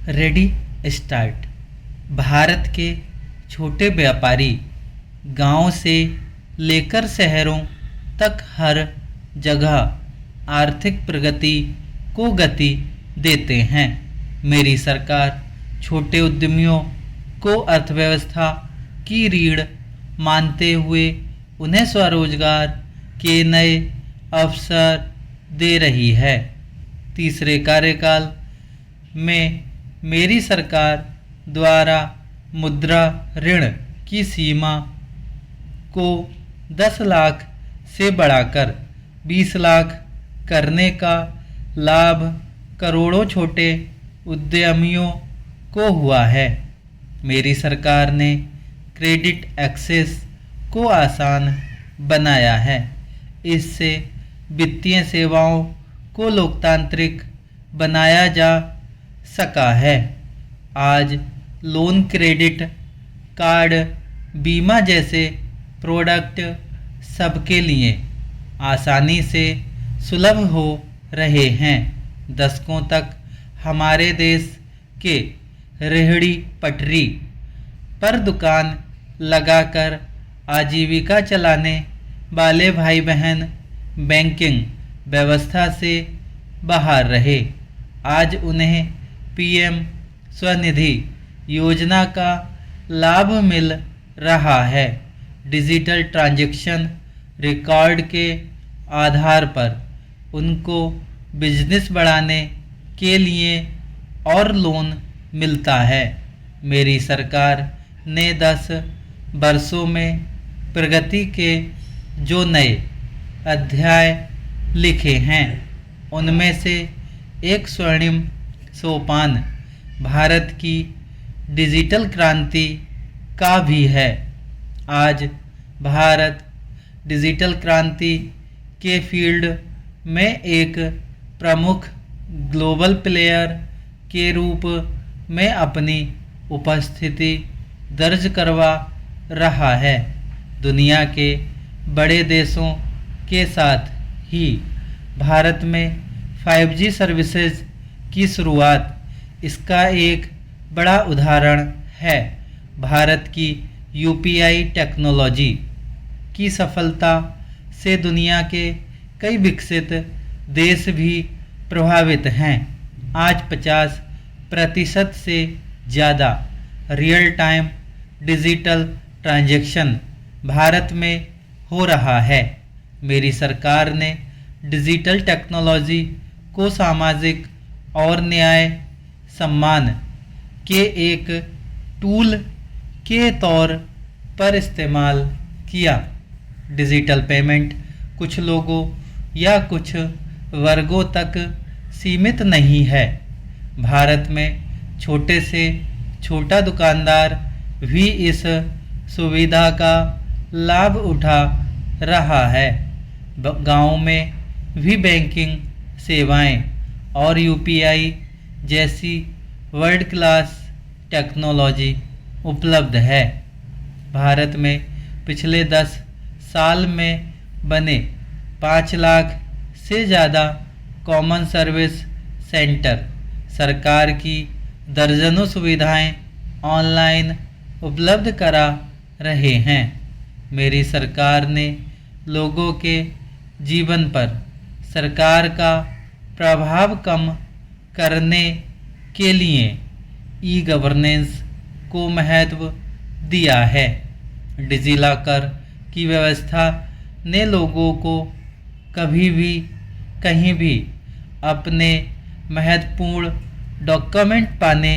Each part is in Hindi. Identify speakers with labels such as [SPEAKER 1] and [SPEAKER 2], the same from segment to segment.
[SPEAKER 1] Ready start. भारत के छोटे व्यापारी गांव से लेकर शहरों तक हर जगह आर्थिक प्रगति को गति देते हैं। मेरी सरकार छोटे उद्यमियों को अर्थव्यवस्था की रीढ़ मानते हुए उन्हें स्वरोजगार के नए अवसर दे रही है। तीसरे कार्यकाल में मेरी सरकार द्वारा मुद्रा ऋण की सीमा को 10 लाख से बढ़ाकर 20 लाख करने का लाभ करोड़ों छोटे उद्यमियों को हुआ है। मेरी सरकार ने क्रेडिट एक्सेस को आसान बनाया है। इससे वित्तीय सेवाओं को लोकतांत्रिक बनाया जा सका है। आज लोन, क्रेडिट कार्ड, बीमा जैसे प्रोडक्ट सबके लिए आसानी से सुलभ हो रहे हैं। दशकों तक हमारे देश के रेहड़ी पटरी पर दुकान लगाकर आजीविका चलाने वाले भाई बहन बैंकिंग व्यवस्था से बाहर रहे। आज उन्हें पीएम स्वनिधि योजना का लाभ मिल रहा है। डिजिटल ट्रांजैक्शन रिकॉर्ड के आधार पर उनको बिजनेस बढ़ाने के लिए और लोन मिलता है। मेरी सरकार ने 10 वर्षों में प्रगति के जो नए अध्याय लिखे हैं उनमें से एक स्वर्णिम सोपान भारत की डिजिटल क्रांति का भी है। आज भारत डिजिटल क्रांति के फील्ड में एक प्रमुख ग्लोबल प्लेयर के रूप में अपनी उपस्थिति दर्ज करवा रहा है। दुनिया के बड़े देशों के साथ ही भारत में 5G सर्विसेज की शुरुआत इसका एक बड़ा उदाहरण है। भारत की यूपीआई टेक्नोलॉजी की सफलता से दुनिया के कई विकसित देश भी प्रभावित हैं। आज 50% से ज़्यादा real time digital transaction Bharat में हो रहा है। मेरी सरकार ने डिजिटल टेक्नोलॉजी को सामाजिक और न्याय सम्मान के एक टूल के तौर पर इस्तेमाल किया। डिजिटल पेमेंट कुछ लोगों या कुछ वर्गों तक सीमित नहीं है। भारत में छोटे से छोटा दुकानदार भी इस सुविधा का लाभ उठा रहा है। गांव में भी बैंकिंग सेवाएं और यूपीआई जैसी वर्ल्ड क्लास टेक्नोलॉजी उपलब्ध है। भारत में पिछले 10 साल में बने 5 लाख से ज़्यादा कॉमन सर्विस सेंटर सरकार की दर्जनों सुविधाएं ऑनलाइन उपलब्ध करा रहे हैं। मेरी सरकार ने लोगों के जीवन पर सरकार का प्रभाव कम करने के लिए ई गवर्नेंस को महत्व दिया है। डिजिलॉकर की व्यवस्था ने लोगों को कभी भी कहीं भी अपने महत्वपूर्ण डॉक्यूमेंट पाने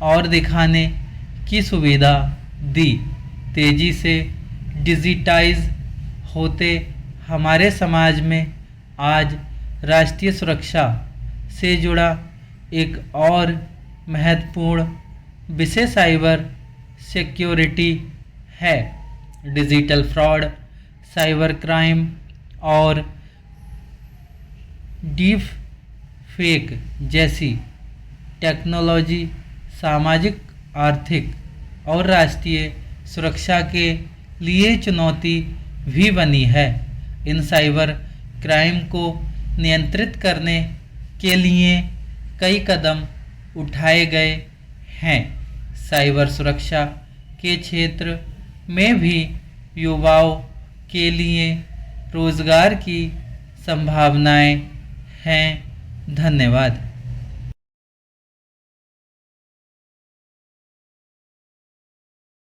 [SPEAKER 1] और दिखाने की सुविधा दी। तेज़ी से डिजिटाइज होते हमारे समाज में आज राष्ट्रीय सुरक्षा से जुड़ा एक और महत्वपूर्ण विषय साइबर सिक्योरिटी है। डिजिटल फ्रॉड, साइबर क्राइम और डीप फेक जैसी टेक्नोलॉजी सामाजिक, आर्थिक और राष्ट्रीय सुरक्षा के लिए चुनौती भी बनी है। इन साइबर क्राइम को नियंत्रित करने के लिए कई कदम उठाए गए हैं। साइबर सुरक्षा के क्षेत्र में भी युवाओं के लिए रोजगार की संभावनाएं हैं। धन्यवाद।